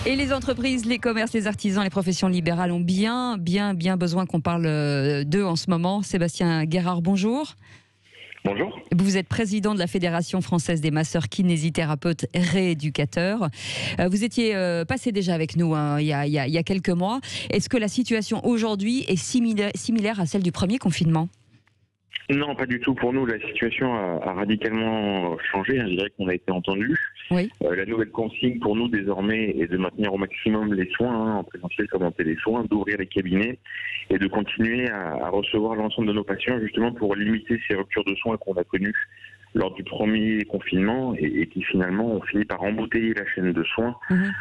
Et les entreprises, les commerces, les artisans, les professions libérales ont bien besoin qu'on parle d'eux en ce moment. Sébastien Guérard, bonjour. Bonjour. Vous êtes président de la Fédération française des masseurs kinésithérapeutes rééducateurs. Vous étiez passé déjà avec nous il y a quelques mois. Est-ce que la situation aujourd'hui est similaire à celle du premier confinement ? Non, pas du tout. Pour nous, la situation a radicalement changé. Je dirais qu'on a été entendu. Oui. La nouvelle consigne pour nous désormais est de maintenir au maximum les soins, en présentiel comme en télésoin, d'ouvrir les cabinets et de continuer à recevoir l'ensemble de nos patients justement pour limiter ces ruptures de soins qu'on a connues lors du premier confinement et qui finalement ont fini par embouteiller la chaîne de soins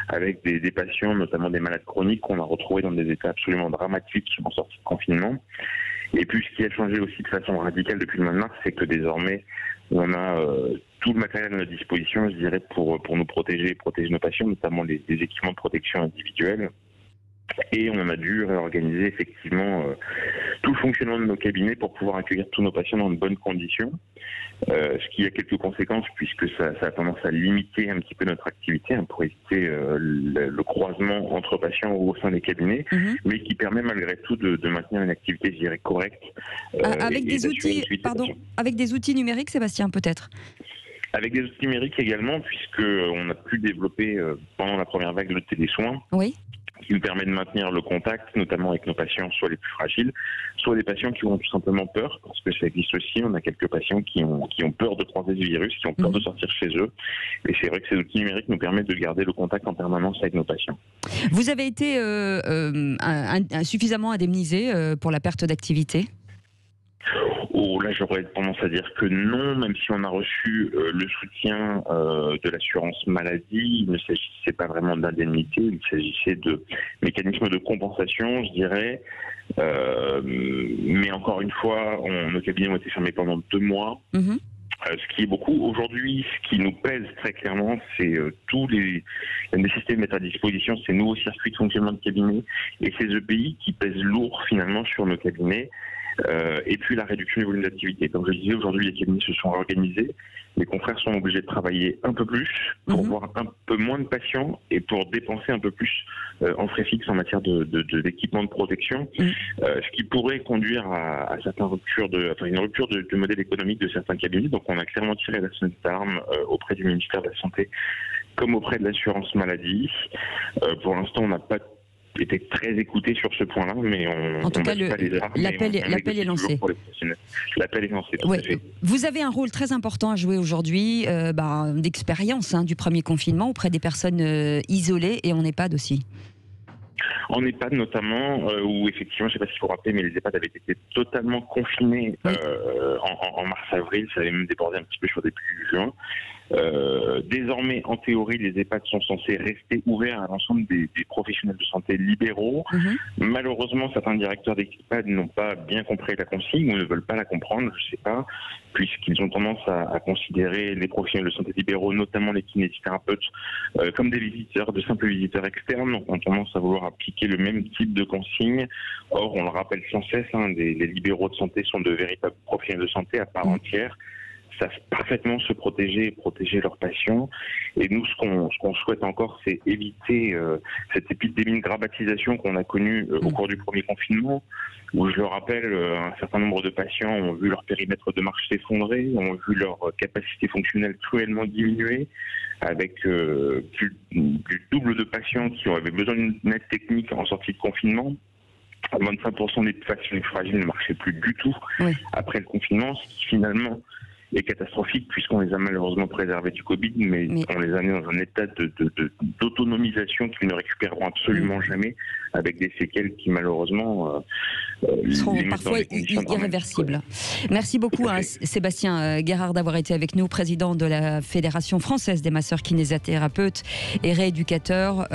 avec des patients, notamment des malades chroniques, qu'on a retrouvés dans des états absolument dramatiques en sortie de confinement. Et puis ce qui a changé aussi de façon radicale depuis le mois de mars, c'est que désormais on a tout le matériel à notre disposition, je dirais, pour nous protéger et protéger nos patients, notamment les équipements de protection individuelle. Et on a dû réorganiser effectivement tout le fonctionnement de nos cabinets pour pouvoir accueillir tous nos patients dans de bonnes conditions. Ce qui a quelques conséquences puisque ça a tendance à limiter un petit peu notre activité pour éviter le croisement entre patients au sein des cabinets, mais qui permet malgré tout de maintenir une activité, je dirais, correcte. Avec des outils numériques, Sébastien, peut-être ? Avec des outils numériques également, puisqu'on a pu développer pendant la première vague le télésoin. Oui. Qui nous permet de maintenir le contact, notamment avec nos patients, soit les plus fragiles, soit des patients qui ont tout simplement peur, parce que ça existe aussi. On a quelques patients qui ont peur de croiser ce virus, qui ont peur de sortir chez eux. Et c'est vrai que ces outils numériques nous permettent de garder le contact en permanence avec nos patients. Vous avez été suffisamment indemnisé pour la perte d'activité ? Oh, là, j'aurais tendance à dire que non, même si on a reçu le soutien de l'assurance maladie, il ne s'agissait pas vraiment d'indemnité, il s'agissait de mécanismes de compensation, je dirais. Mais encore une fois, nos cabinets ont été fermés pendant 2 mois. Ce qui est beaucoup. Aujourd'hui, ce qui nous pèse très clairement, c'est tous les nécessités de mettre à disposition ces nouveaux circuits de fonctionnement de cabinet et ces EPI qui pèsent lourd finalement sur nos cabinets. Et puis la réduction du volume d'activité. Comme je le disais, aujourd'hui les cabinets se sont organisés. Les confrères sont obligés de travailler un peu plus pour voir un peu moins de patients et pour dépenser un peu plus en frais fixes en matière d'équipement de protection. Ce qui pourrait conduire à certaines ruptures une rupture de modèle économique de certains cabinets. Donc on a clairement tiré la sonnette d'alarme auprès du ministère de la Santé comme auprès de l'assurance maladie. Pour l'instant, on n'a pas été très écouté sur ce point-là, mais en tout cas, l'appel est lancé. L'appel est lancé. Ouais. Vous avez un rôle très important à jouer aujourd'hui, d'expérience du premier confinement auprès des personnes isolées et en EHPAD aussi. En EHPAD notamment, où effectivement, je ne sais pas s'il faut rappeler, mais les EHPAD avaient été totalement confinés en mars-avril, ça avait même débordé un petit peu sur début juin. Désormais, en théorie, les EHPAD sont censés rester ouverts à l'ensemble des professionnels de santé libéraux. Malheureusement, certains directeurs d'EHPAD n'ont pas bien compris la consigne ou ne veulent pas la comprendre, je ne sais pas, puisqu'ils ont tendance à considérer les professionnels de santé libéraux, notamment les kinésithérapeutes, comme des visiteurs, de simples visiteurs externes. Donc, on a tendance à vouloir appliquer le même type de consigne. Or, on le rappelle sans cesse, les libéraux de santé sont de véritables professionnels de santé à part entière, savent parfaitement se protéger et protéger leurs patients. Et nous, ce qu'on souhaite encore, c'est éviter cette épidémie de grabbatisation qu'on a connue au cours du premier confinement, où, je le rappelle, un certain nombre de patients ont vu leur périmètre de marche s'effondrer, ont vu leur capacité fonctionnelle cruellement diminuer, avec plus du double de patients qui avaient besoin d'une aide technique en sortie de confinement. 25% des patients fragiles ne marchaient plus du tout après le confinement, ce qui finalement est catastrophique puisqu'on les a malheureusement préservés du Covid, mais on les a mis dans un état d'autonomisation qu'ils ne récupéreront absolument jamais, avec des séquelles qui malheureusement seront parfois irréversibles. Merci beaucoup Sébastien Guérard d'avoir été avec nous, président de la Fédération française des masseurs kinésithérapeutes et rééducateurs.